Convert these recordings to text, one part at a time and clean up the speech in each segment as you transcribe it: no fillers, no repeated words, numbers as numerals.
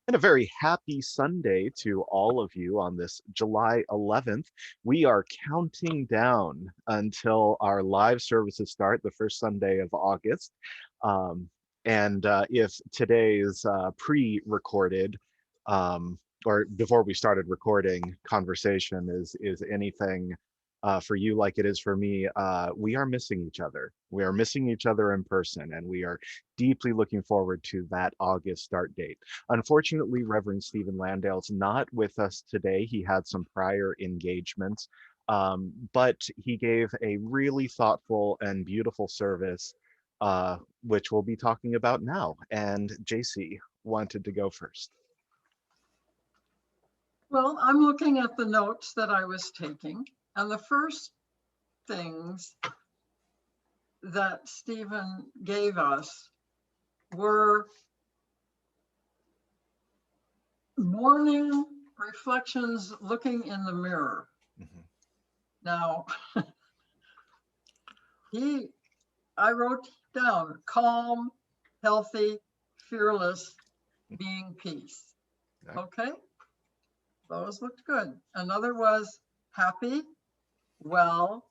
And a very happy Sunday to all of you on this July 11th. We are counting down until our live services start the first Sunday of August. Um, and if today's pre-recorded or before we started recording conversation is anything for you like it is for me, we are missing each other. We are missing each other in person, and we are deeply looking forward to that August start date. Unfortunately, Reverend Stephen Landale's not with us today. He had some prior engagements, but he gave a really thoughtful and beautiful service, which we'll be talking about now. And JC wanted to go first. Well, I'm looking at the notes that I was taking, and the first things that Stephen gave us were morning reflections looking in the mirror. Mhm. Now, I wrote down calm, healthy, fearless, being peace. Okay. Okay, those looked good. Another was happy, well,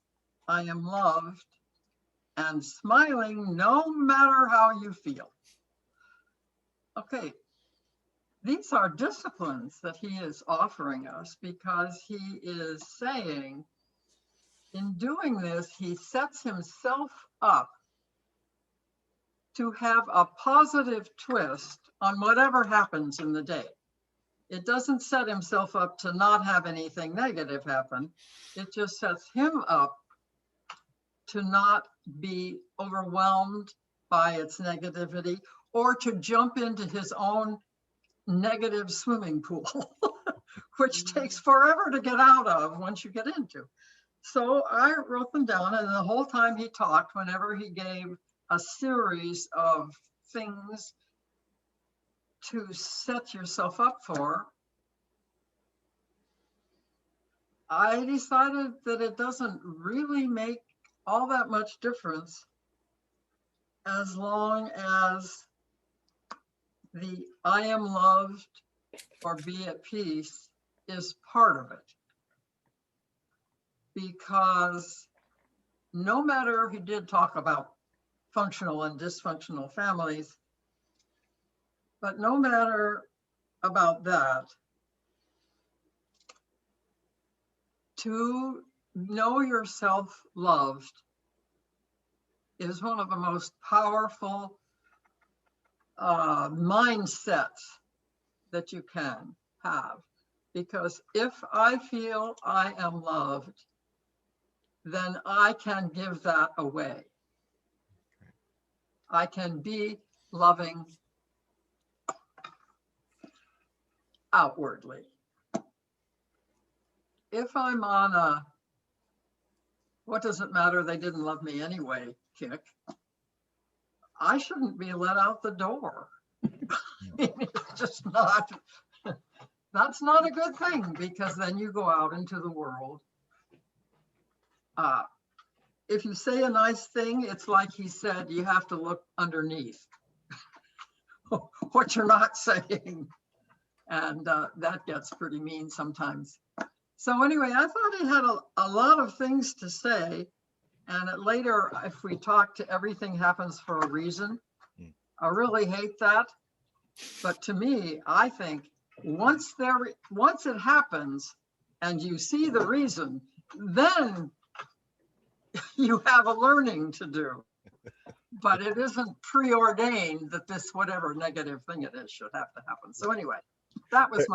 I am loved, and smiling no matter how you feel. Okay, these are disciplines that he is offering us because he is saying in doing this, he sets himself up to have a positive twist on whatever happens in the day. It doesn't set himself up to not have anything negative happen. It just sets him up to not be overwhelmed by its negativity or to jump into his own negative swimming pool, which takes forever to get out of once you get into. So I wrote them down, and the whole time he talked, whenever he gave a series of things to set yourself up for, I decided that it doesn't really make all that much difference as long as the I am loved or be at peace is part of it. Because no matter, he did talk about functional and dysfunctional families, but no matter about that, to know yourself loved is one of the most powerful mindsets that you can have. Because if I feel I am loved, then I can give that away. I can be loving outwardly. If I'm on a what does it matter, they didn't love me anyway kick, I shouldn't be let out the door. It's just not, that's not a good thing, because then you go out into the world. If you say a nice thing, it's like he said, you have to look underneath what you're not saying. And that gets pretty mean sometimes. So anyway, I thought he had a lot of things to say. And later, if we talk to everything happens for a reason, I really hate that. But to me, I think once it happens and you see the reason, then you have a learning to do. But it isn't preordained that this whatever negative thing it is should have to happen. So anyway, that was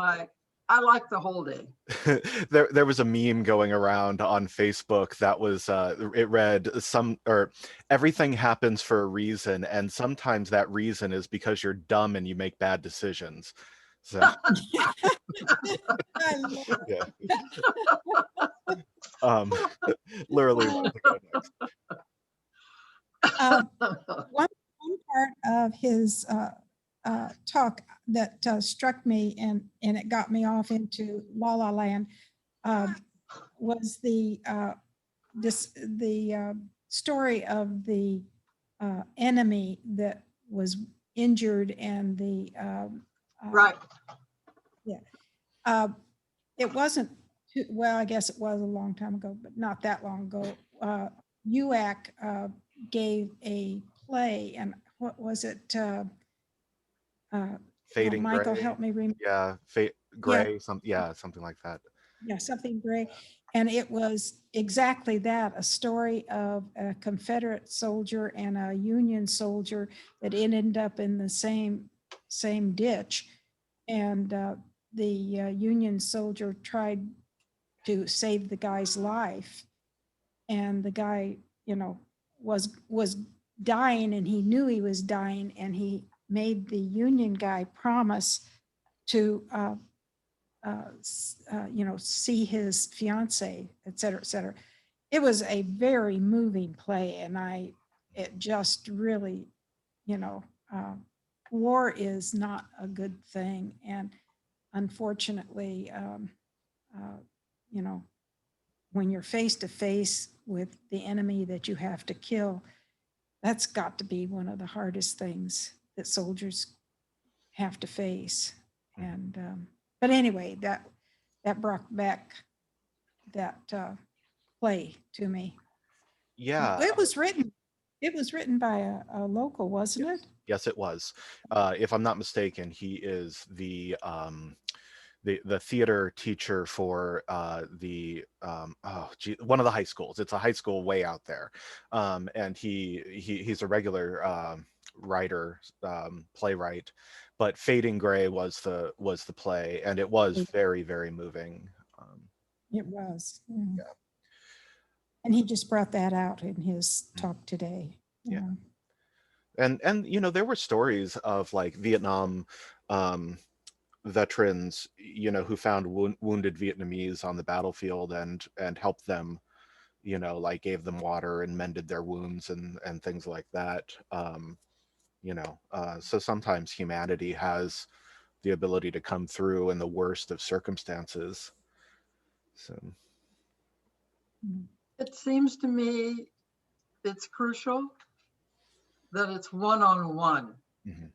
I like the whole day. there was a meme going around on Facebook that was it read everything happens for a reason, and sometimes that reason is because you're dumb and you make bad decisions. So yeah. Literally want to go next. One part of his talk that struck me and it got me off into La La Land was the story of the enemy that was injured and the Right. Uh, It wasn't, well, I guess it was a long time ago, but not that long ago. UAC gave a play, and what was it? Fading Michael, Gray. help me remember. Yeah, Gray, something like that. Yeah, something gray. And it was exactly that, a story of a Confederate soldier and a Union soldier that ended up in the same ditch. And the Union soldier tried to save the guy's life. And the guy, was dying, and he knew he was dying, and he made the Union guy promise to see his fiance, et cetera, et cetera. It was a very moving play, and it just really, war is not a good thing, and unfortunately, you know, when you're face to face with the enemy that you have to kill, that's got to be one of the hardest things that soldiers have to face. And but anyway, that brought back that play to me. Yeah. It was written by a local, wasn't it? Yes, it was. If I'm not mistaken, he is the theater teacher for one of the high schools. It's a high school way out there, and he's a regular writer, playwright. But Fading Gray was the play, and it was very, very moving. It was. Yeah. Yeah. And he just brought that out in his talk today. Yeah. And there were stories of like Vietnam veterans, who found wounded Vietnamese on the battlefield and helped them, like gave them water and mended their wounds and things like that. So sometimes humanity has the ability to come through in the worst of circumstances. So It seems to me it's crucial that it's one-on-one. mhm.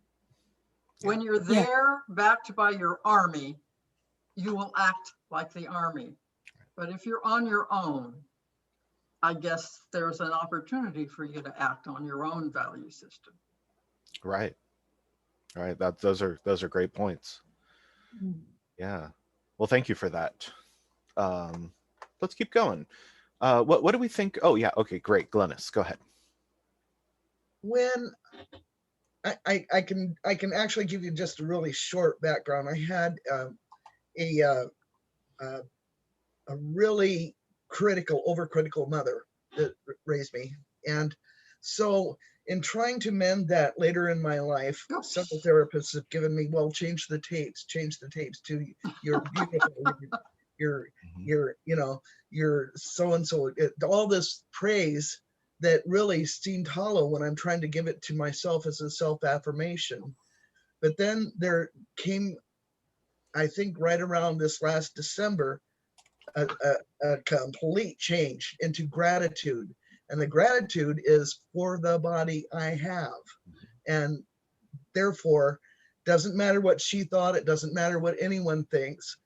When you're there, backed by your army, you will act like the army. But if you're on your own, I guess there's an opportunity for you to act on your own value system. Right. Those are great points. Mm. Yeah. Well, thank you for that. Let's keep going. What do we think? Oh yeah. Okay, great. Glennis, go ahead. When I can actually give you just a really short background. I had a really overcritical mother that raised me, and so in trying to mend that later in my life, several therapists have given me, well, change the tapes to you're beautiful, you're so and so, all this praise that really seemed hollow when I'm trying to give it to myself as a self-affirmation. But then there came, I think right around this last December, a complete change into gratitude. And the gratitude is for the body I have. And therefore, doesn't matter what she thought, it doesn't matter what anyone thinks.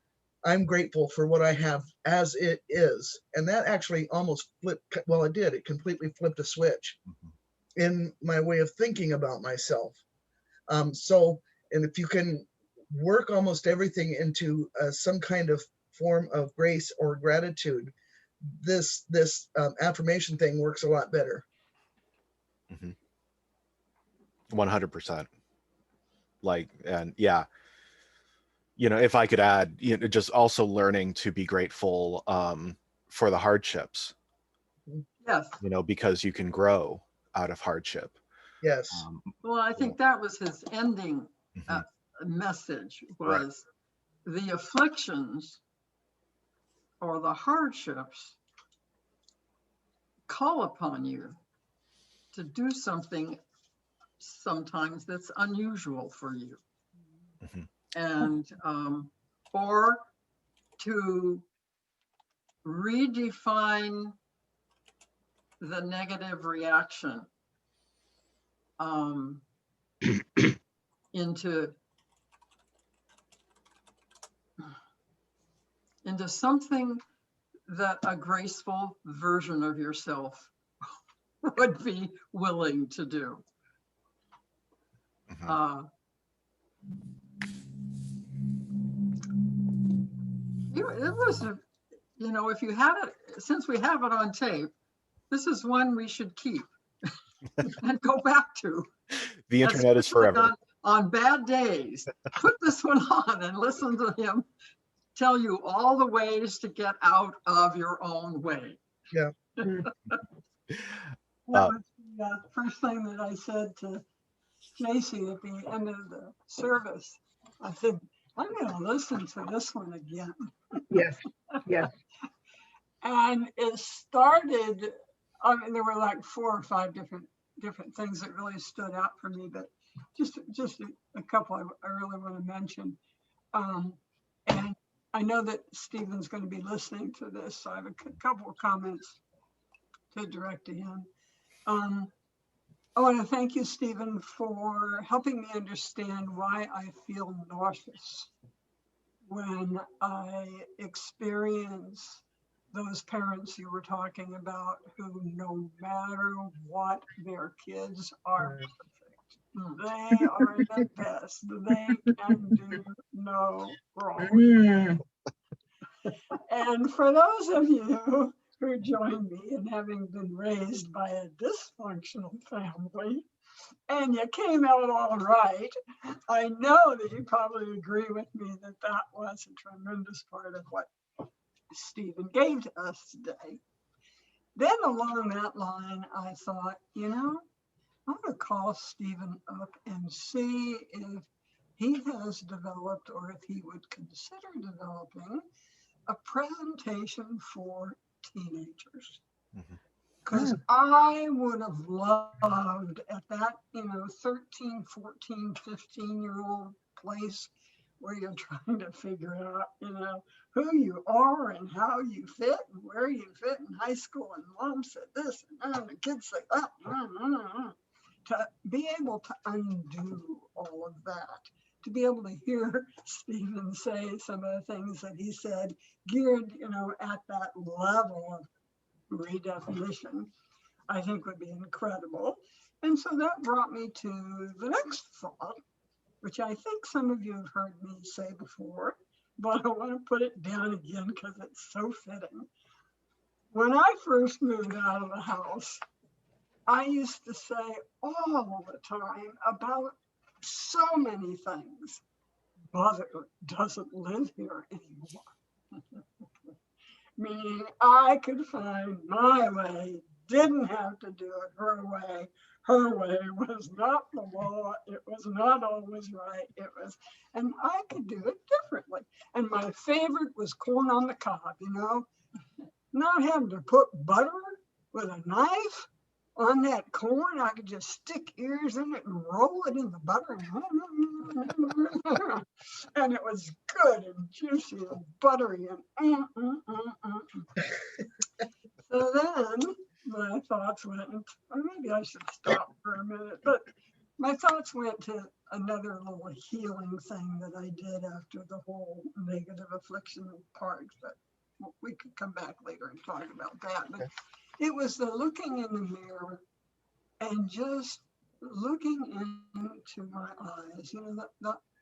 I'm grateful for what I have as it is. And that actually almost flipped, well, it did. It completely flipped a switch in my way of thinking about myself. And if you can work almost everything into some kind of form of grace or gratitude, this affirmation thing works a lot better. 100%. Like, and yeah, if I could add, just also learning to be grateful for the hardships. Yes. Because you can grow out of hardship. Yes. Well, I think that was his ending message was the afflictions or the hardships call upon you to do something sometimes that's unusual for you. And or to redefine the negative reaction into into something that a graceful version of yourself would be willing to do. Mhm. It was, if you had it, since we have it on tape, this is one we should keep and go back to. The internet is Especially forever. on bad days. Put this one on and listen to him tell you all the ways to get out of your own way. Yeah. That was the first thing that I said to JC at the end of the service. I said, I'm going to listen to this one again. Yes, yes. And it started, I mean, there were like 4 or 5 different things that really stood out for me, but just a couple I really want to mention. And I know that Stephen's going to be listening to this, so I have a couple of comments to direct to him. I want to thank you, Stephen, for helping me understand why I feel nauseous when I experience those parents you were talking about who, no matter what, their kids are perfect. They are the best. They can do no wrong. And for those of you who join me in having been raised by a dysfunctional family, and you came out all right, I know that you probably agree with me that that was a tremendous part of what Stephen gave to us today. Then along that line, I thought, I'm going to call Stephen up and see if he has developed, or if he would consider developing, a presentation for teenagers. Because I would have loved at that, 13, 14, 15-year-old place where you're trying to figure out, who you are and how you fit and where you fit in high school, and mom said this and the kids say that, to be able to undo all of that, to be able to hear Stephen say some of the things that he said geared, at that level of redefinition, I think would be incredible. And so that brought me to the next thought, which I think some of you have heard me say before, but I want to put it down again because it's so fitting. When I first moved out of the house, I used to say all the time about so many things, Mother doesn't live here anymore. Meaning I could find my way, didn't have to do it her way. Her way was not the law. It was not always right. And I could do it differently. And my favorite was corn on the cob, not having to put butter with a knife on that corn. I could just stick ears in it and roll it in the butter. And it was good and juicy and buttery and So then my thoughts went, or maybe I should stop for a minute, but my thoughts went to another little healing thing that I did after the whole negative affliction part, but we could come back later and talk about that. But it was the looking in the mirror and just looking into my eyes,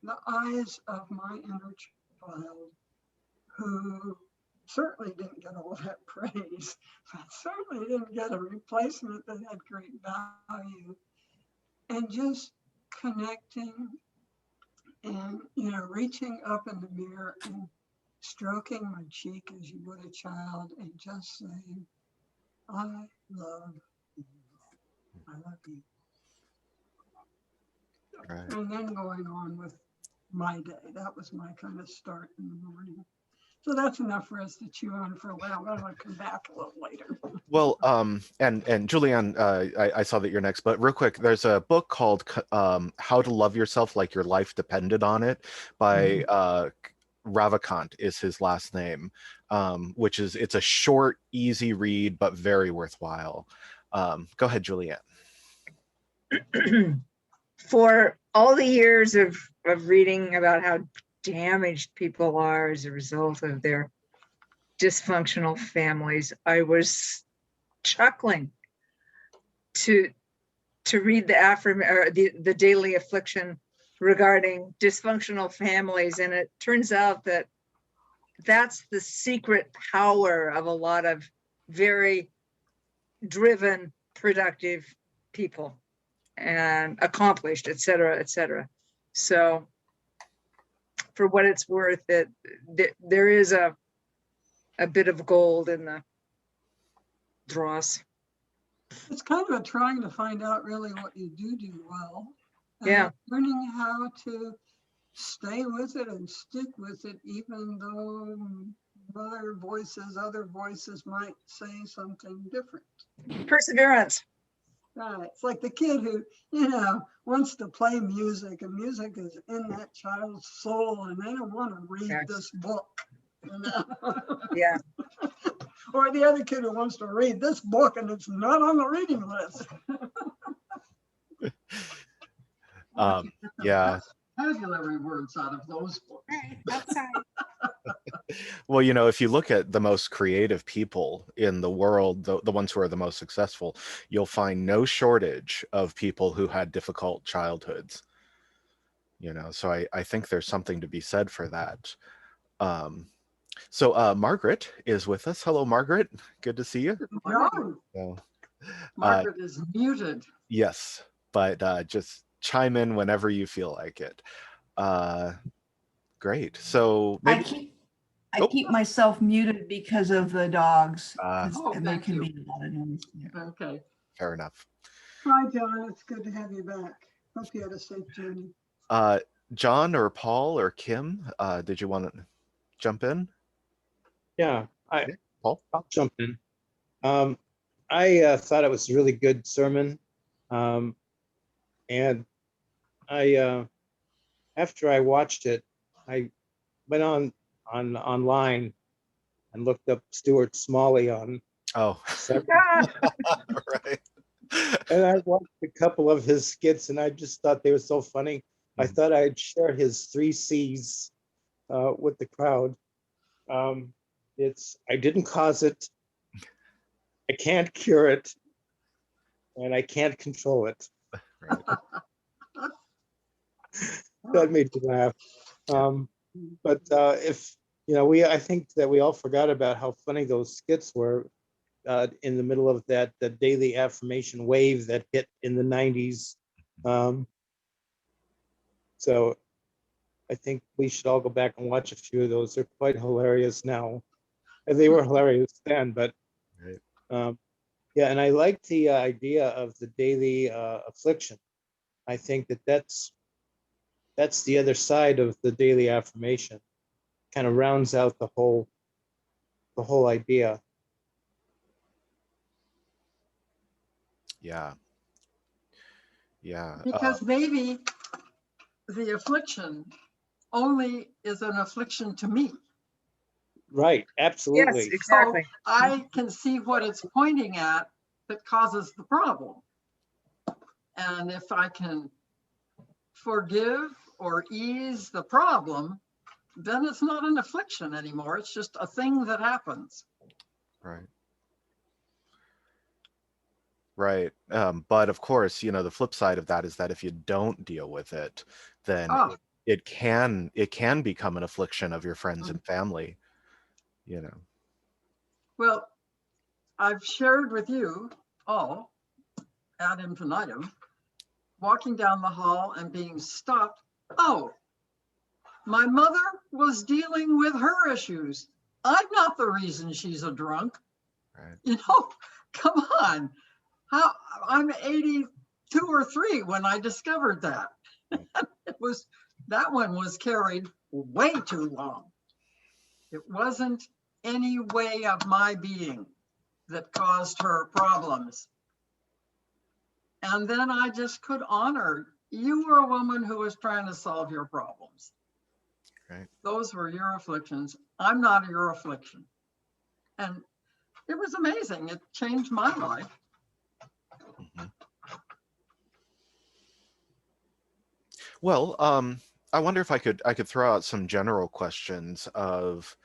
the eyes of my inner child, who certainly didn't get all that praise, but certainly didn't get a replacement that had great value. And just connecting and, reaching up in the mirror and stroking my cheek as you would a child and just saying, I love you. I love you. Right. And then going on with my day. That was my kind of start in the morning. So that's enough for us to chew on for a while. I'm going to come back a little later. Well, and Julianne, I saw that you're next, but real quick, there's a book called How to Love Yourself Like Your Life Depended on It by Ravikant is his last name, which it's a short, easy read, but very worthwhile. Go ahead, Julianne. For all the years of reading about how damaged people are as a result of their dysfunctional families, I was chuckling to read the daily affliction regarding dysfunctional families. And it turns out that that's the secret power of a lot of very driven, productive people and accomplished, et cetera, et cetera. So for what it's worth, there is a bit of gold in the dross. It's kind of trying to find out really what you do well. And Yeah. learning how to stay with it and stick with it, even though other voices might say something different. Perseverance. Right. It's like the kid who, wants to play music, and music is in that child's soul, and they don't want to read Yes. this book. Yeah. Or the other kid who wants to read this book and it's not on the reading list. Yeah. Vocabulary words out of those books. Outside. Well, if you look at the most creative people in the world, the ones who are the most successful, you'll find no shortage of people who had difficult childhoods. So I think there's something to be said for that. So Margaret is with us. Hello, Margaret. Good to see you. No, So, Margaret is muted. yes, but just chime in whenever you feel like it. Great. So I maybe I keep myself muted because of the dogs. Ah. 'cause Oh, and there thank can you. be a lot of noise. Yeah. Okay. fair enough. Hi, John. It's good to have you back. Hope you had a safe journey. John or Paul or Kim, did you want to jump in? Yeah, Paul? I'll jump in. I thought it was a really good sermon. And I after I watched it, I went online and looked up Stuart Smalley on Oh, right. and I watched a couple of his skits and I just thought they were so funny. I thought I'd share his 3 C's with the crowd. It's I didn't cause it, I can't cure it, and I can't control it. Right. That made me laugh. But if I think that we all forgot about how funny those skits were in the middle of the daily affirmation wave that hit in the 90s. So I think we should all go back and watch a few of those. They're quite hilarious now. And they were hilarious then, but Right. yeah, and I like the idea of the daily affliction. I think that's the other side of the daily affirmation. Kind of rounds out the whole idea. Yeah. Yeah. Because maybe the affliction only is an affliction to me. Right, Yes, absolutely. exactly. So I can see what it's pointing at that causes the problem. And if I can forgive or ease the problem, then it's not an affliction anymore. It's just a thing that happens. Right. Right. But of course, the flip side of that is that if you don't deal with it, then Oh, it can become an affliction of your friends and family. well, I've shared with you all ad infinitum, walking down the hall and being stopped. Oh, my mother was dealing with her issues. I'm not the reason she's a drunk. Right. Come on. I'm 82 or 3 when I discovered that. That one was carried way too long. It wasn't any way of my being that caused her problems. And then I just could honor, you were a woman who was trying to solve your problems. Right. Those were your afflictions. I'm not your affliction. And it was amazing. It changed my life. Mhm. Well, I wonder if I could throw out some general questions of,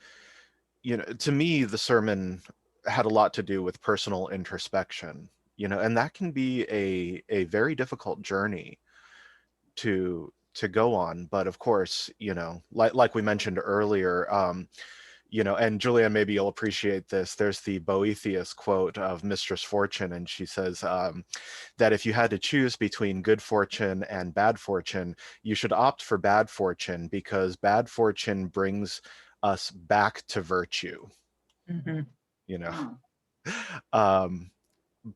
you know, to me, the sermon had a lot to do with personal introspection, you know, and that can be a very difficult journey to go on. But of course, you know, like we mentioned earlier, you know, and Julia, maybe you'll appreciate this. There's the Boethius quote of Mistress Fortune, and she says that if you had to choose between good fortune and bad fortune, you should opt for bad fortune because bad fortune brings us back to virtue, Mhm. you know. Mm.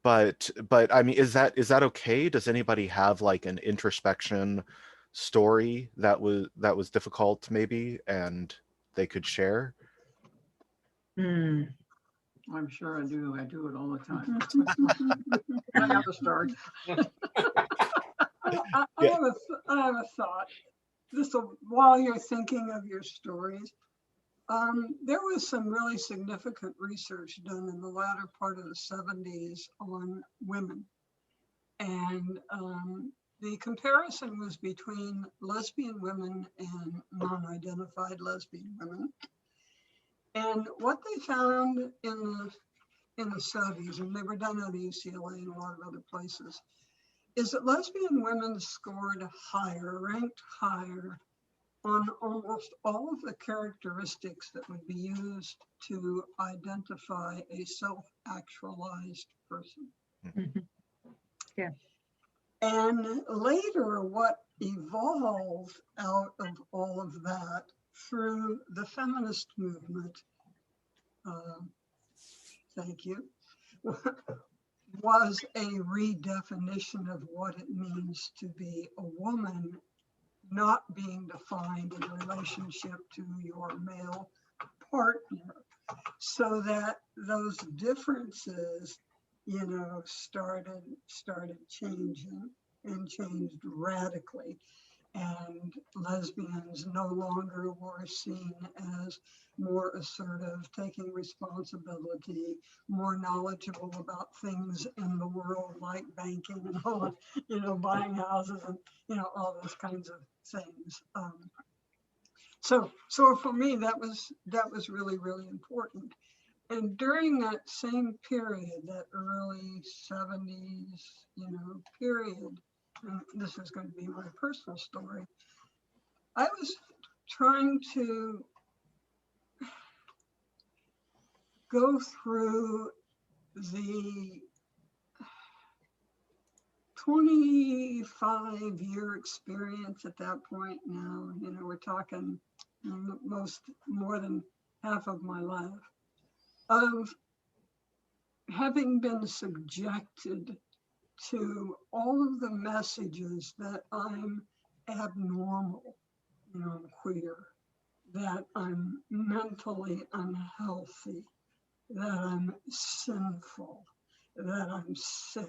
But I mean, is that okay? Does anybody have like an introspection story that was difficult maybe and they could share? Mm. I'm sure I do. I do it all the time. I have a story. I Yeah. have a thought. While you're thinking of your stories, there was some really significant research done in the latter part of the 70s on women. And the comparison was between lesbian women and non-identified lesbian women. And what they found in the studies, and they were done at UCLA and a lot of other places, is that lesbian women scored higher, ranked higher on almost all of the characteristics that would be used to identify a self-actualized person. Mhm. Yeah. And later, what evolved out of all of that through the feminist movement, thank you, was a redefinition of what it means to be a woman, not being defined in relationship to your male partner, so that those differences, you know, started changing and changed radically. And lesbians no longer were seen as more assertive, taking responsibility, more knowledgeable about things in the world like banking and all, you know, buying houses and, you know, all those kinds of things. So for me, that was really, really important. And during that same period, that early 70s, you know, period, and this is going to be my personal story, I was trying to go through the 25-year experience at that point now. You know, we're talking more than half of my life of having been subjected to all of the messages that I'm abnormal, you know, I'm queer, that I'm mentally unhealthy, that I'm sinful, that I'm sick,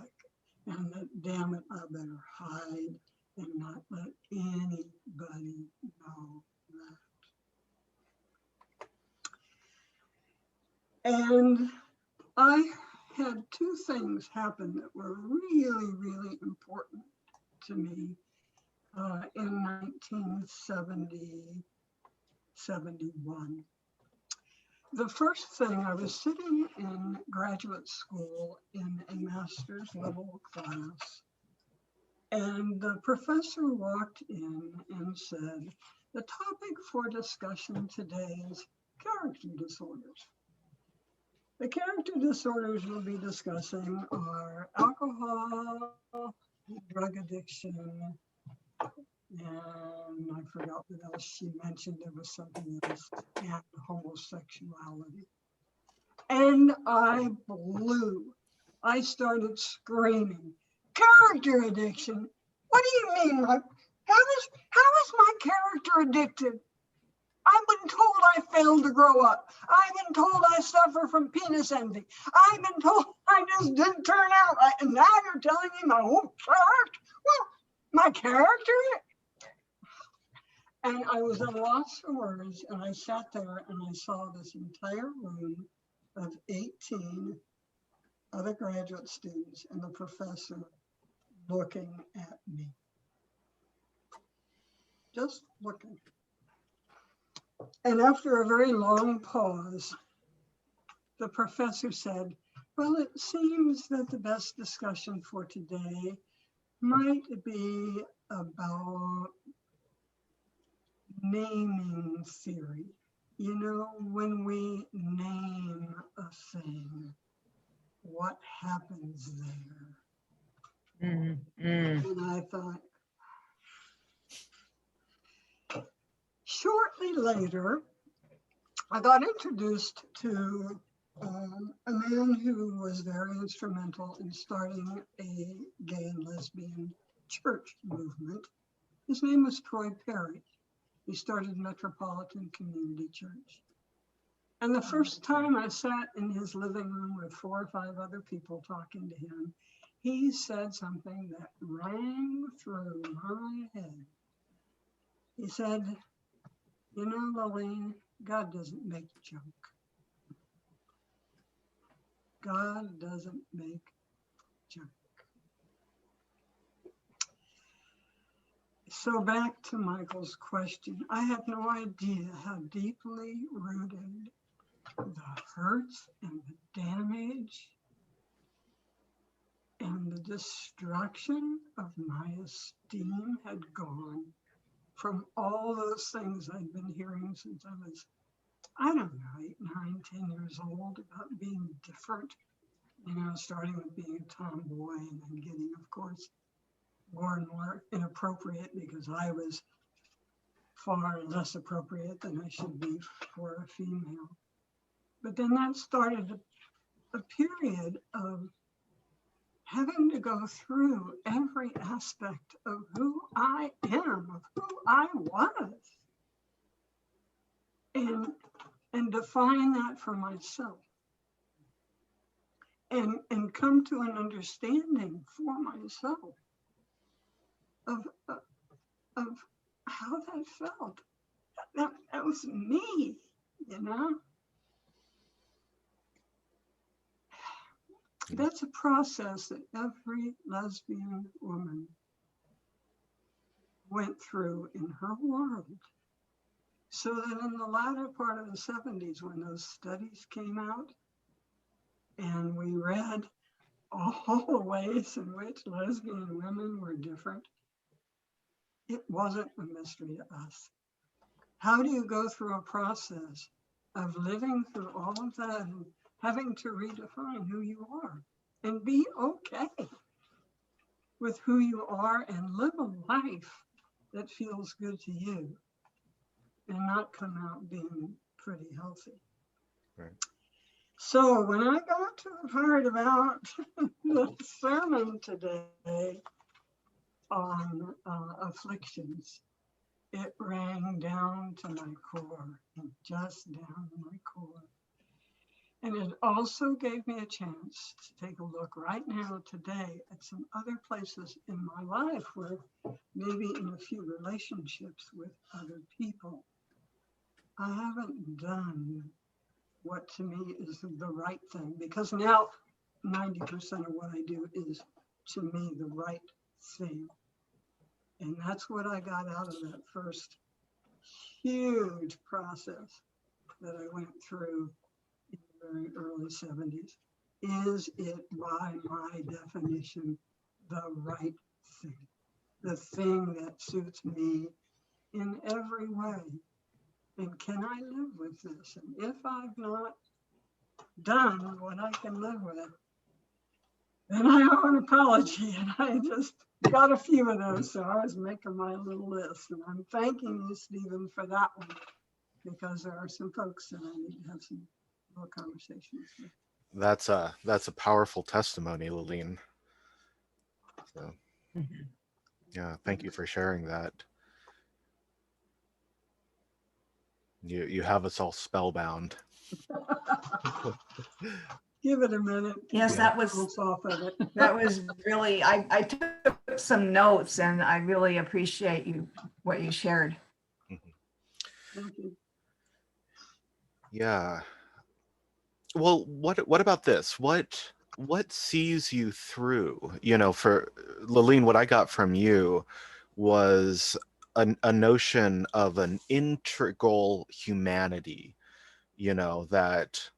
and that, damn it, I better hide and not let anybody know that. And I had two things happen that were really, really important to me in 1970, 71. The first thing, I was sitting in graduate school in a master's level class, and the professor walked in and said, the topic for discussion today is character disorders. The character disorders we'll be discussing are alcohol, drug addiction, and I forgot what else she mentioned. There was something else, and homosexuality. And I blew. I started screaming, character addiction? What do you mean? How is my character addicted? I've been told I failed to grow up. I've been told I suffer from penis envy. I've been told I just didn't turn out right. And now you're telling me my whole character? Well, my character? And I was at a loss for words, and I sat there and I saw this entire room of 18 other graduate students and the professor looking at me. Just looking. And after a very long pause, the professor said, well, it seems that the best discussion for today might be about naming theory. You know, when we name a thing, what happens there? Mm, mm. And I thought, shortly later, I got introduced to a man who was very instrumental in starting a gay and lesbian church movement. His name was Troy Perry. He started Metropolitan Community Church. And the first time I sat in his living room with 4 or 5 other people talking to him, he said something that rang through my head. He said, you know, Lillian, God doesn't make junk. God doesn't make junk. So back to Michael's question. I have no idea how deeply rooted the hurts and the damage and the destruction of my esteem had gone from all those things I'd been hearing since I was, I don't know, 8, 9, 10 years old about being different, you know, starting with being a tomboy and then getting, of course, more and more inappropriate because I was far less appropriate than I should be for a female. But then that started a period of having to go through every aspect of who I am, of who I was, and define that for myself. And come to an understanding for myself of how that felt. That was me, you know? That's a process that every lesbian woman went through in her world. So that in the latter part of the 70s, when those studies came out, and we read all the ways in which lesbian women were different, it wasn't a mystery to us. How do you go through a process of living through all of that and having to redefine who you are and be okay with who you are and live a life that feels good to you and not come out being pretty healthy? Right. So when I got to the part about the sermon today on afflictions, it rang down to my core, and just down to my core. And it also gave me a chance to take a look right now today at some other places in my life where maybe in a few relationships with other people, I haven't done what to me is the right thing, because now 90% of what I do is to me the right thing. And that's what I got out of that first huge process that I went through in the very early 70s. Is it, by my definition, the right thing? The thing that suits me in every way? And can I live with this? And if I've not done what I can live with, then I owe an apology. And I just got a few of those, so I was making my little list. And I'm thanking you, Stephen, for that one, because there are some folks that I need to have some more conversations with. That's a powerful testimony, Lillian. So, yeah, thank you for sharing that. You have us all spellbound. Give it a minute. Yes, Yeah. Bounce off of it. that was really, I took some notes and I really appreciate what you shared. Thank you. Yeah. Well, what about this? What sees you through? You know, for Lillian, what I got from you was a notion of an integral humanity, you know, that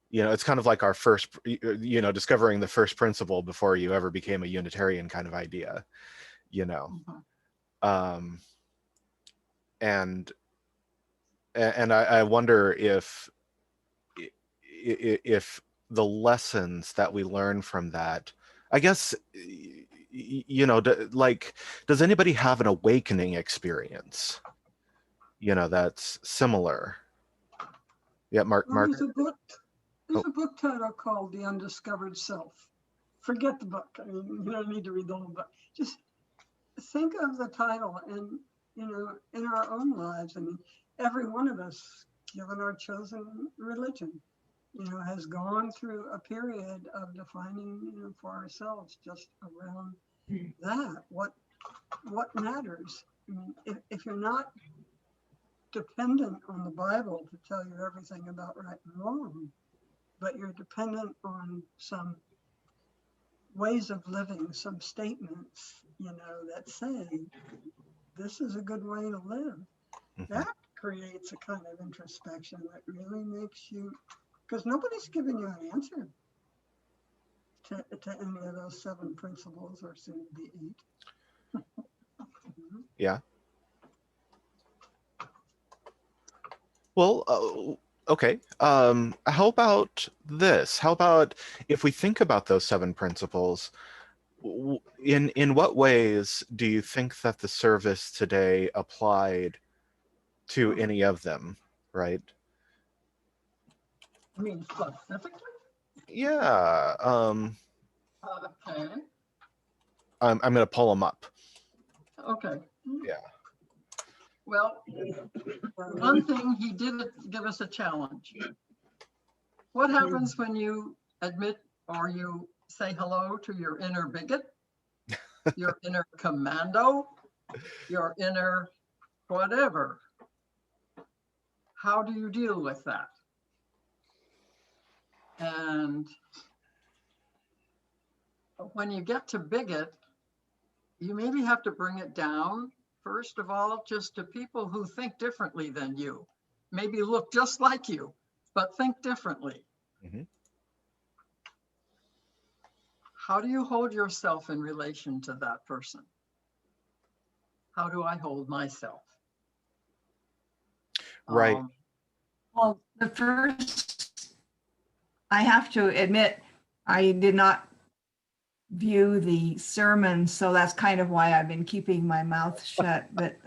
You know, it's kind of like our first, you know, discovering the first principle before you ever became a Unitarian kind of idea, you know. Mhm. And I wonder if the lessons that we learn from that, I guess, you know, like, does anybody have an awakening experience, you know, that's similar? Yeah, Well, Mark. there's Oh, a book title called The Undiscovered Self. Forget the book. I mean, you don't need to read the whole book. Just think of the title and, you know, in our own lives. I mean, every one of us, given our chosen religion, you know, has gone through a period of defining, you know, for ourselves just around that, what matters. I mean, if you're not dependent on the Bible to tell you everything about right and wrong, but you're dependent on some ways of living, some statements, you know, that say this is a good way to live. mhm. That creates a kind of introspection that really makes you, because nobody's giving you an answer to any of those 7 principles, or soon to be 8. Mhm. Yeah. Well, okay. How about this? How about if we think about those 7 principles, in what ways do you think that the service today applied to any of them, right? I mean, specifically? Yeah. Okay, I'm going to pull them up. okay. Yeah. Well, one thing, he did give us a challenge. What happens when you admit or you say hello to your inner bigot, your inner commando, your inner whatever? How do you deal with that? And when you get to bigot, you maybe have to bring it down, first of all, just to people who think differently than you, maybe look just like you, but think differently. Mhm. How do you hold yourself in relation to that person? How do I hold myself? Right. Well, the first, I have to admit, I did not view the sermon, so that's kind of why I've been keeping my mouth shut. But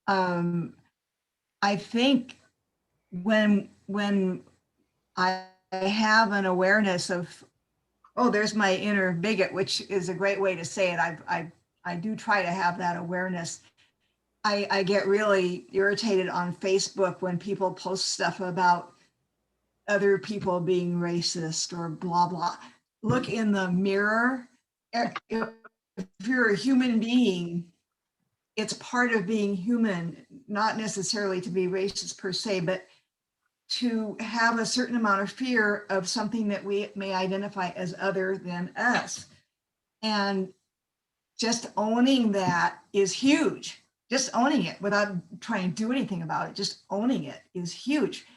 I think when I have an awareness of, oh, there's my inner bigot, which is a great way to say it. I do try to have that awareness. I get really irritated on Facebook when people post stuff about other people being racist or blah, blah. Look in the mirror. If you're a human being, it's part of being human, not necessarily to be racist per se, but to have a certain amount of fear of something that we may identify as other than us. And just owning that is huge. Just owning it without trying to do anything about it, just owning it is huge.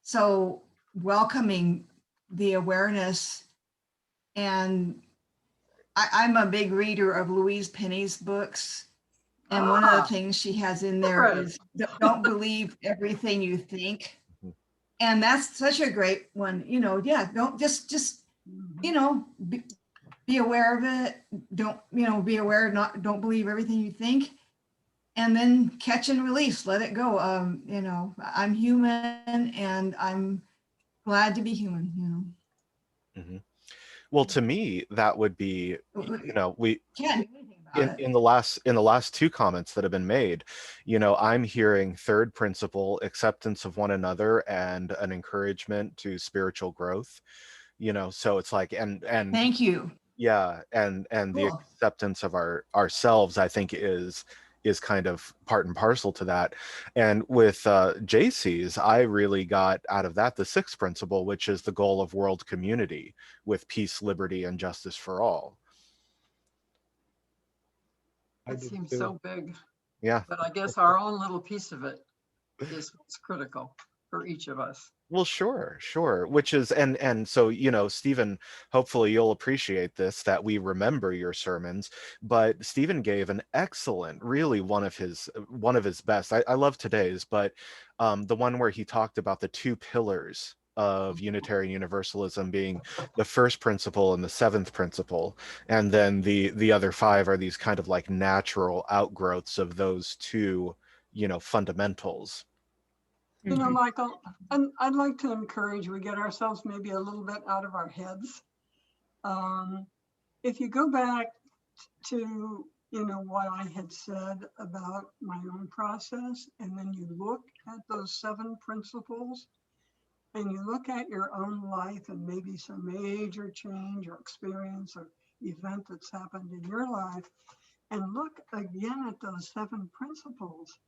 So welcoming the awareness, and I'm a big reader of Louise Penny's books. And one of the things she has in there is don't believe everything you think. Mhm. And that's such a great one, you know, yeah, don't just, you know, be aware of it. Don't, you know, be aware, don't believe everything you think. And then catch and release, let it go. You know, I'm human and I'm glad to be human, you know. Mhm. Well, to me, that would be, you know, we Can't do anything about it. in the last 2 comments that have been made, you know, I'm hearing 3rd principle, acceptance of one another and an encouragement to spiritual growth. You know, so it's like, and Thank you. yeah, and the Cool. acceptance of ourselves, I think, is kind of part and parcel to that. And with JC's, I really got out of that the 6th principle, which is the goal of world community with peace, liberty, and justice for all. I That did seems too. so big, Yeah. but I guess our own little piece of it is what's critical for each of us. Well, sure, sure. Which is, and so, Stephen, hopefully you'll appreciate this, that we remember your sermons, but Stephen gave an excellent, really one of his best. I love today's, but the one where he talked about the two pillars of Unitarian Universalism being the first principle and the seventh principle, and then the other five are these kind of like natural outgrowths of those two, fundamentals. You know, Michael, and I'd like to encourage, we get ourselves maybe a little bit out of our heads. If you go back to, what I had said about my own process, and then you look at those 7 principles, and you look at your own life and maybe some major change or experience or event that's happened in your life, and look again at those 7 principles,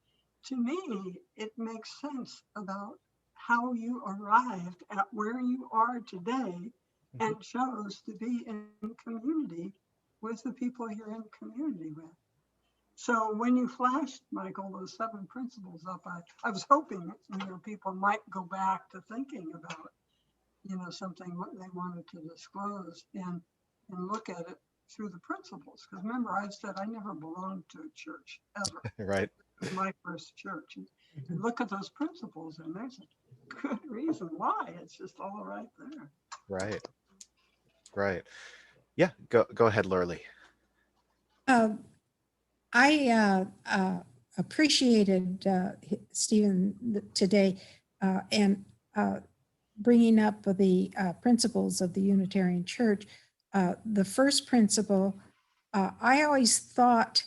to me, it makes sense about how you arrived at where you are today and chose to be in community with the people you're in community with. So when you flashed, Michael, those 7 principles up, I was hoping, people might go back to thinking about, something what they wanted to disclose and look at it through the principles. Because remember, I said I never belonged to a church ever. Right. It was my first church. And look at those principles, and there's a good reason why. It's just all right there. Right. Right. Yeah. Go ahead, Lurley. I appreciated Stephen today and bringing up the principles of the Unitarian Church. The first principle, I always thought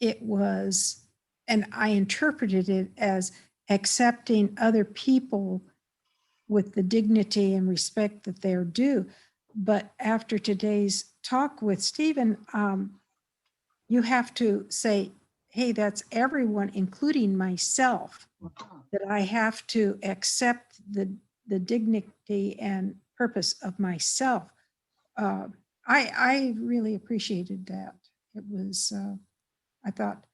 it was, and I interpreted it as accepting other people with the dignity and respect that they're due. But after today's talk with Stephen, you have to say, hey, that's everyone, including myself, that I have to accept the dignity and purpose of myself. I really appreciated that. It was, I thought,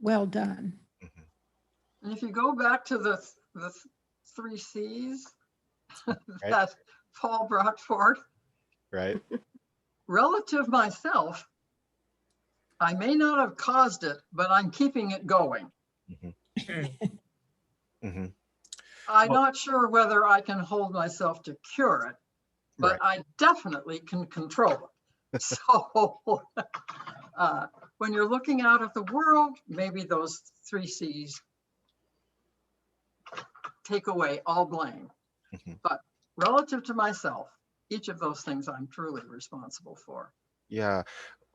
well done. And if you go back to the 3 C's Right. that Paul brought forth, Right. relative myself, I may not have caused it, but I'm keeping it going. Mm-hmm. I'm Well- not sure whether I can hold myself to cure it, but I definitely can control it. So when you're looking out at the world, maybe those 3 C's take away all blame. But relative to myself, each of those things I'm truly responsible for. Yeah.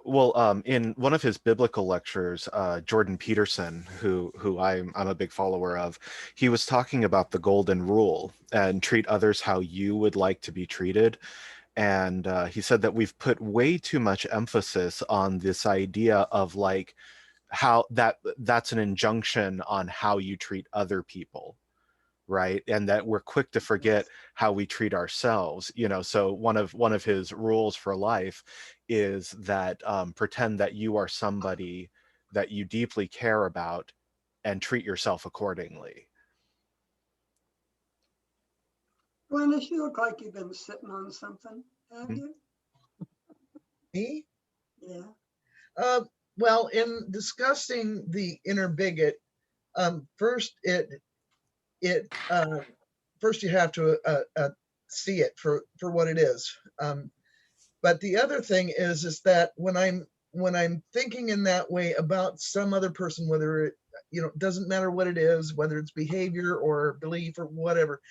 Well, in one of his biblical lectures, Jordan Peterson, who I'm a big follower of, he was talking about the golden rule and treat others how you would like to be treated. And he said that we've put way too much emphasis on this idea of like how that's an injunction on how you treat other people. Right. And that we're quick to forget how we treat ourselves, so one of his rules for life is that pretend that you are somebody that you deeply care about and treat yourself accordingly. Glennis, you look like you've been sitting on something, have you? Me? Yeah. Well, in discussing the inner bigot, first first you have to see it for what it is. But the other thing is that when I'm thinking in that way about some other person, whether it doesn't matter what it is, whether it's behavior or belief or whatever,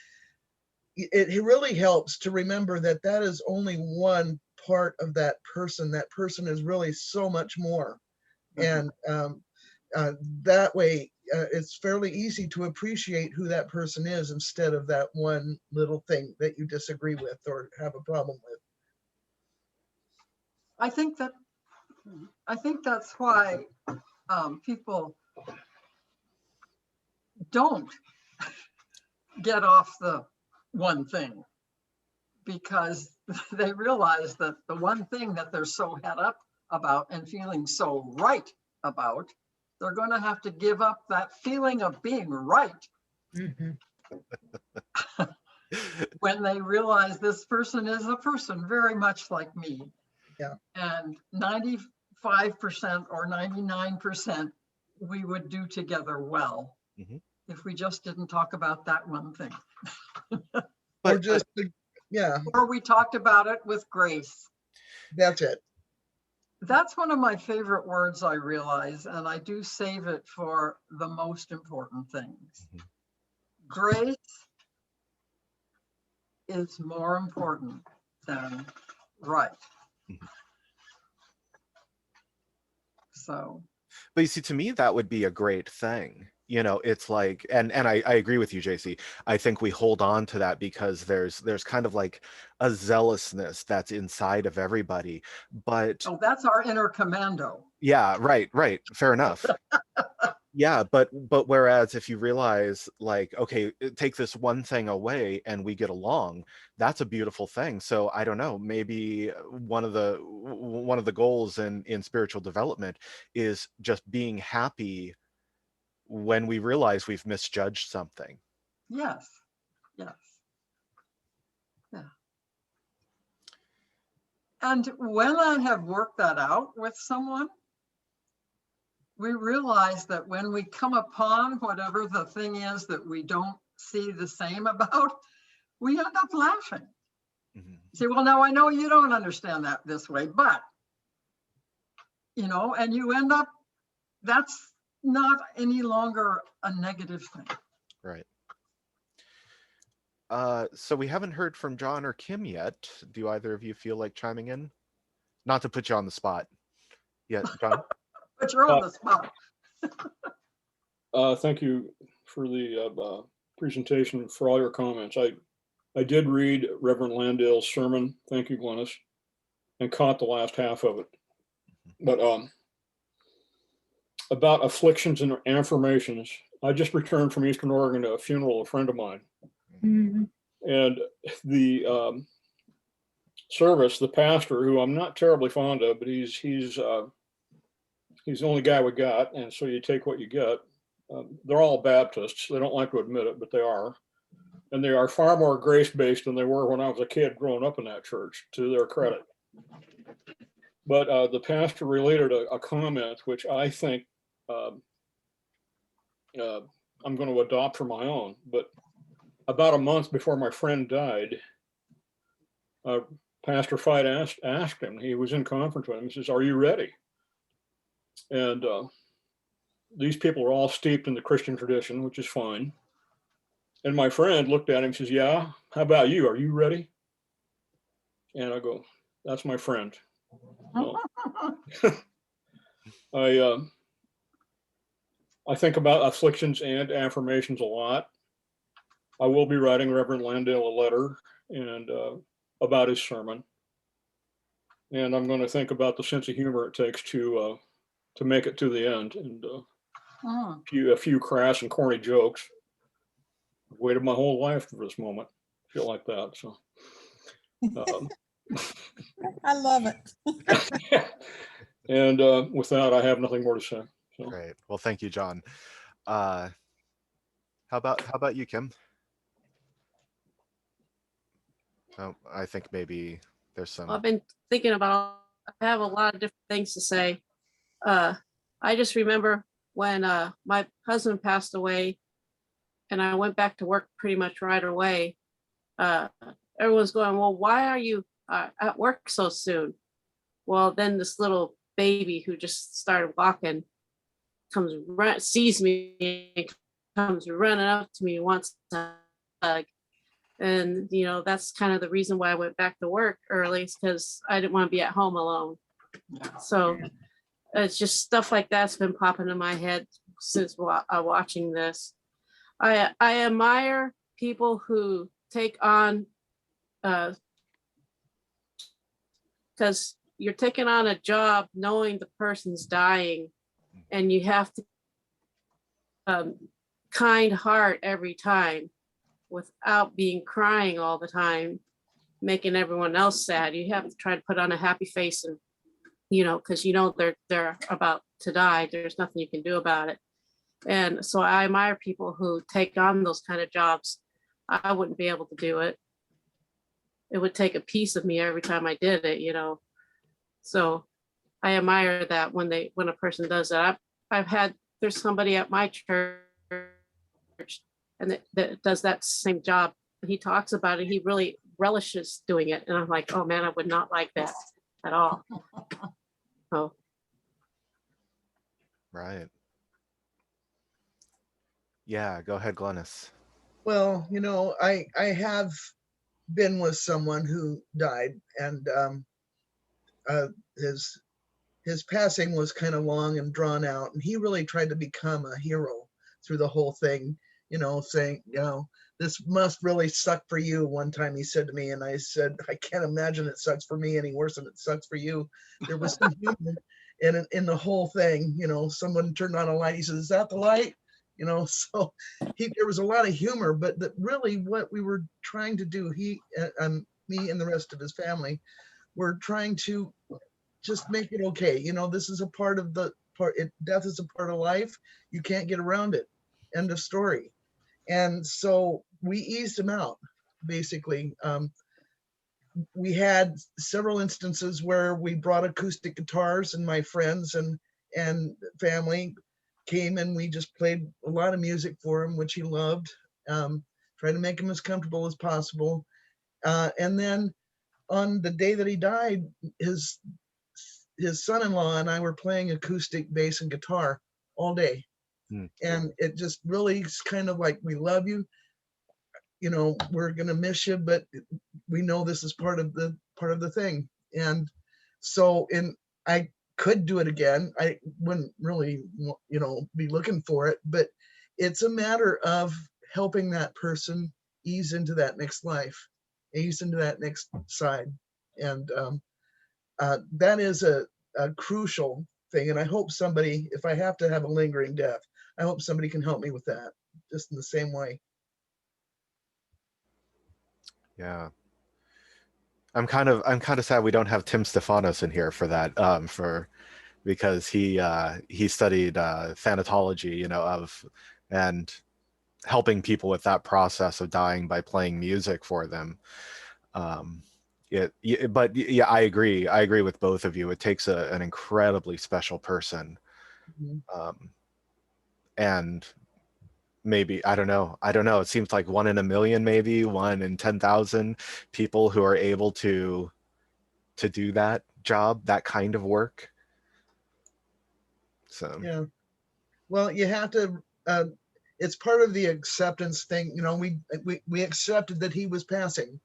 it really helps to remember that that is only one part of that person. That person is really so much more. And that way, it's fairly easy to appreciate who that person is instead of that one little thing that you disagree with or have a problem with. I think that's why people don't get off the one thing, because they realize that the one thing that they're so head up about and feeling so right about, they're going to have to give up that feeling of being right when they realize this person is a person very much like me. Yeah. And 95% or 99% we would do together well Mhm. if we just didn't talk about that one thing. Or But just, yeah, Or we talked about it with grace. that's it. That's one of my favorite words, I realize, and I do save it for the most important things. Mhm. Grace is more important than right. Mhm. So, But you see, to me, that would be a great thing. You know, it's like, and I agree with you, JC. I think we hold on to that because there's kind of like a zealousness that's inside of everybody. But oh, that's our inner commando. yeah, right, fair enough. Yeah, but whereas if you realize like, okay, take this one thing away and we get along, that's a beautiful thing. So I don't know, maybe one of the goals in spiritual development is just being happy when we realize we've misjudged something. Yes, yes. Yeah. And when I have worked that out with someone, we realize that when we come upon whatever the thing is that we don't see the same about, we end up laughing. Mhm. Say, well, now I know you don't understand that this way, but, you know, and you end up, that's not any longer a negative thing. Right. So we haven't heard from John or Kim yet. Do either of you feel like chiming in? Not to put you on the spot. Yet, John? But you're on the spot. Thank you for the presentation, for all your comments. I did read Reverend Landale's sermon. Thank you, Glennis, and caught the last half of it. But about afflictions and affirmations, I just returned from Eastern Oregon to a funeral of a friend of mine. Mhm. And the service, the pastor, who I'm not terribly fond of, but he's the only guy we got, and so you take what you get. They're all Baptists. They don't like to admit it, but they are. And they are far more grace-based than they were when I was a kid growing up in that church, to their credit. But the pastor related a comment which I think I'm going to adopt for my own. But about a month before my friend died, Pastor Fight asked him, he was in conference with him, he says, "Are you ready?" And these people are all steeped in the Christian tradition, which is fine. And my friend looked at him and says, "Yeah, how about you? Are you ready?" And I go, "That's my friend." No. I think about afflictions and affirmations a lot. I will be writing Reverend Landale a letter and about his sermon. And I'm going to think about the sense of humor it takes to make it to the end, and a few crass and corny jokes. I've waited my whole life for this moment. I feel like that. So I love it. and with that, I have nothing more to say. So. Great. Well, thank you, John. How about you, Kim? Oh, I think maybe there's some. I've been thinking about, I have a lot of different things to say. I just remember when my husband passed away and I went back to work pretty much right away. Everyone's going, "Well, why are you at work so soon?" Well, then this little baby who just started walking sees me and comes running up to me and wants a hug. And, you know, that's kind of the reason why I went back to work early, because I didn't want to be at home alone. So it's just stuff like that's been popping in my head since watching this. I admire people who take on, because you're taking on a job knowing the person's dying, and you have to kind heart every time without being crying all the time, making everyone else sad. You have to try to put on a happy face, and because they're about to die. There's nothing you can do about it. And so I admire people who take on those kind of jobs. I wouldn't be able to do it. It would take a piece of me every time I did it, you know. So I admire that when a person does that. There's somebody at my church and that does that same job. He talks about it. He really relishes doing it. And I'm like, oh man, I would not like that at all. Oh, Right. Yeah, go ahead, Glennis. Well, you know, I have been with someone who died, and uh, his passing was kind of long and drawn out, and he really tried to become a hero through the whole thing. You know, saying, you know, this must really suck for you. One time he said to me, and I said, I can't imagine it sucks for me any worse than it sucks for you. There was some humor in the whole thing. You know, someone turned on a light. He says, "Is that the light?" You know, so there was a lot of humor, but that really what we were trying to do, me and the rest of his family, were trying to just make it okay. You know, this is a part of death is a part of life. You can't get around it. End of story. And so we eased him out, basically. We had several instances where we brought acoustic guitars, and my friends and family came and we just played a lot of music for him, which he loved. Tried to make him as comfortable as possible. And then on the day that he died, his son-in-law and I were playing acoustic bass and guitar all day. And it just really is kind of like, we love you, you know, we're gonna miss you, but we know this is part of the thing. And so I could do it again. I wouldn't really, you know, be looking for it, but it's a matter of helping that person ease into that next life, ease into that next side. And that is a crucial thing. And I hope somebody, if I have to have a lingering death, I hope somebody can help me with that, just in the same way. Yeah. I'm kind of sad we don't have Tim Stefanos in here for that, because he studied thanatology, you know, and helping people with that process of dying by playing music for them. But yeah, I agree with both of you. It takes an incredibly special person. And maybe, I don't know. It seems like 1 in a million, maybe 1 in 10,000 people who are able to do that job, that kind of work. So yeah, well, you have to, it's part of the acceptance thing. You know, we accepted that he was passing.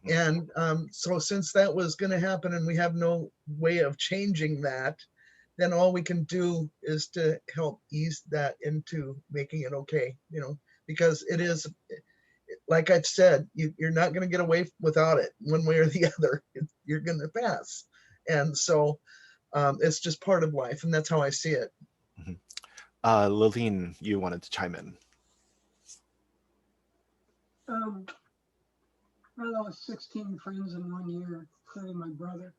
And so since that was going to happen and we have no way of changing that, then all we can do is to help ease that into making it okay, you know, because it is, like I've said, you're not going to get away without it one way or the other. You're going to pass. And so it's just part of life, and that's how I see it. Lillian, you wanted to chime in. I lost 16 friends in 1 year, including my brother,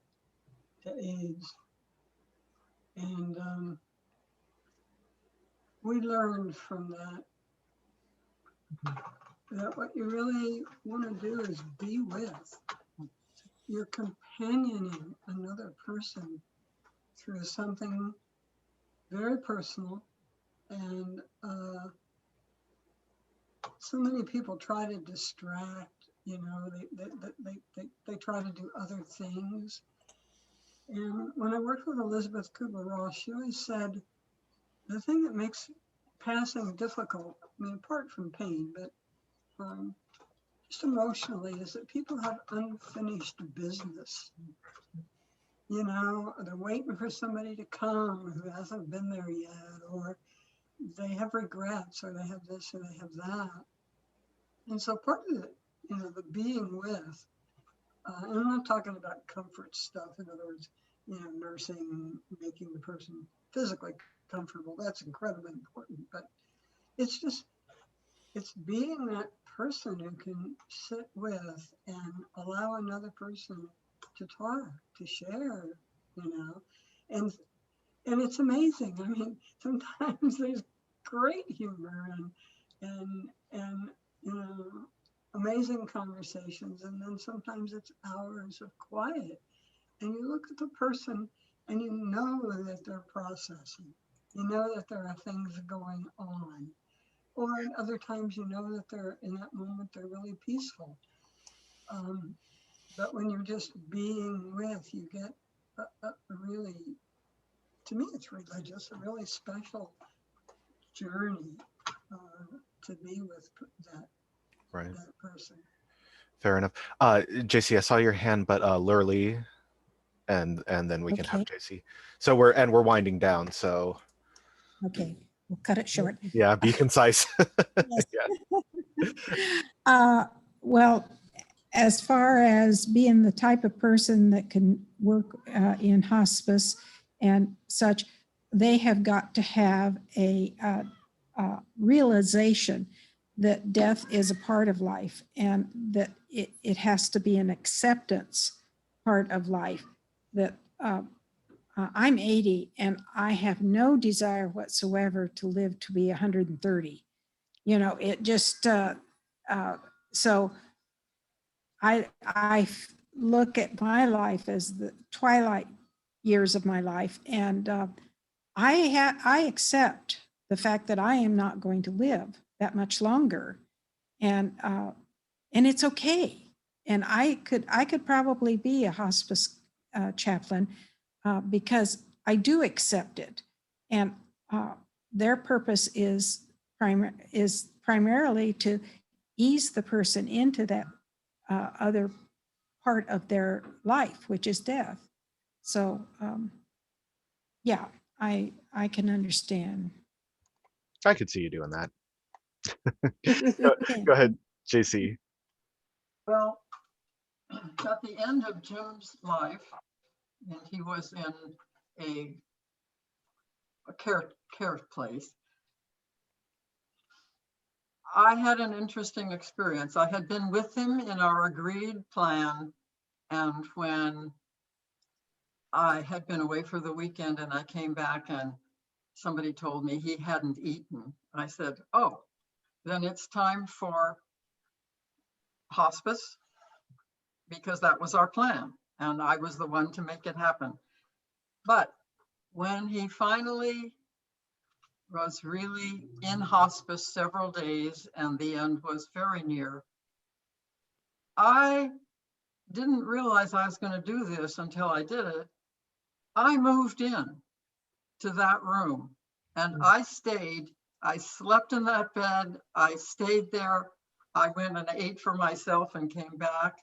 to AIDS. And we learned from that what you really want to do is be with. You're companioning another person through something very personal. And so many people try to distract, you know, they try to do other things. And when I worked with Elizabeth Kubler-Ross, she always said, the thing that makes passing difficult, I mean, apart from pain, but just emotionally, is that people have unfinished business. You know, they're waiting for somebody to come who hasn't been there yet, or they have regrets, or they have this, or they have that. And so part of it, you know, the being with, and I'm not talking about comfort stuff. In other words, you know, nursing, making the person physically comfortable. That's incredibly important. But it's just, it's being that person who can sit with and allow another person to talk, to share, you know, and it's amazing. I mean, sometimes there's great humor and you know, amazing conversations, and then sometimes it's hours of quiet. And you look at the person and you know that they're processing. You know that there are things going on. Or at other times, you know that they're in that moment, they're really peaceful. But when you're just being with, you get a really, to me, it's religious, a really special journey to be with Right. that person. Fair enough. JC, I saw your hand, but Lurley, and then we can have Okay. JC. So we're winding down. So Okay, we'll cut it short. yeah, be concise. Yes. Yeah. Well, as far as being the type of person that can work in hospice and such, they have got to have a realization that death is a part of life, and that it has to be an acceptance part of life. That I'm 80 and I have no desire whatsoever to live to be 130. You know, it just, so I look at my life as the twilight years of my life, and I accept the fact that I am not going to live that much longer, and it's okay. And I could probably be a hospice chaplain because I do accept it, and their purpose is primarily to ease the person into that other part of their life, which is death. So yeah, I can understand. I could see you doing that. Go ahead, JC. Well, at the end of Jim's life, and he was in a care place, I had an interesting experience. I had been with him in our agreed plan, and when I had been away for the weekend and I came back and somebody told me he hadn't eaten, I said, oh, then it's time for hospice, because that was our plan and I was the one to make it happen. But when he finally was really in hospice several days and the end was very near, I didn't realize I was going to do this until I did it. I moved in to that room and I stayed. I slept in that bed. I stayed there. I went and ate for myself and came back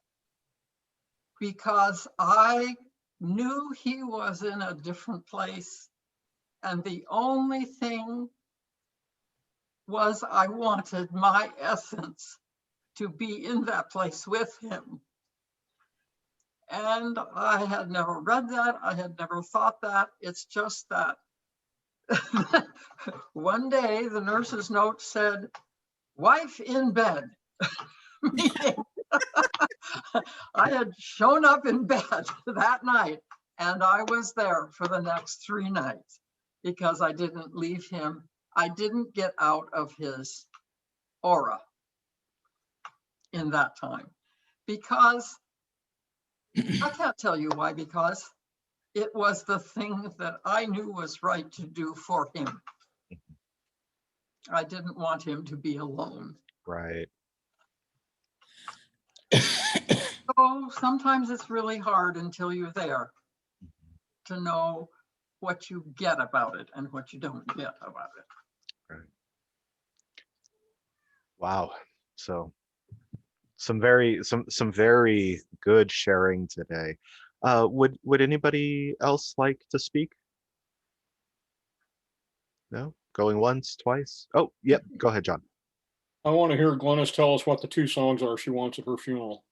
because I knew he was in a different place. And the only thing was I wanted my essence to be in that place with him. And I had never read that. I had never thought that. It's just that one day the nurse's note said, wife in bed. I had shown up in bed that night and I was there for the next 3 nights because I didn't leave him. I didn't get out of his aura in that time because I can't tell you why, because it was the thing that I knew was right to do for him. I didn't want him to be alone. Right. So sometimes it's really hard until you're there to know what you get about it and what you don't get about it. Right. Wow. So some very good sharing today. Would anybody else like to speak? No? Going once, twice? Oh, yep. Go ahead, John. I want to hear Glennis tell us what the 2 songs are she wants at her funeral.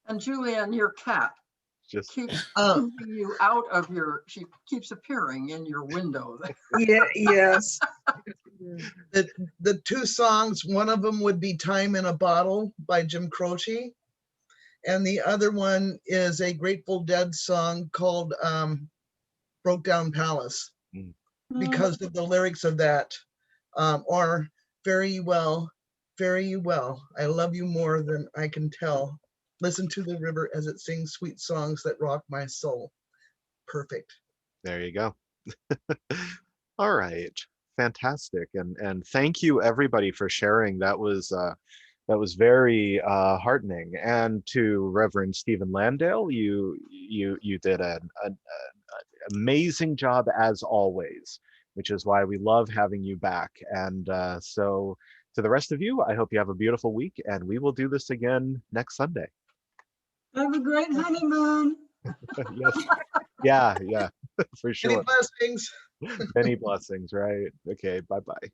And Julianne, your cat Just keeps moving you out of she keeps appearing in your window there. Yeah, yes. The 2 songs, one of them would be Time in a Bottle by Jim Croce. And the other one is a Grateful Dead song called Broke Down Palace, because of the lyrics of that are very well Fare you well. I love you more than I can tell. Listen to the river as it sings sweet songs that rock my soul. Perfect. There you go. All right. Fantastic. And thank you everybody for sharing. That was very heartening. And to Reverend Stephen Landale, you did an amazing job as always, which is why we love having you back. And so to the rest of you, I hope you have a beautiful week, and we will do this again next Sunday. Have a great honeymoon. Yes. Yeah, for Many sure. blessings. Many blessings, right? Okay, bye-bye.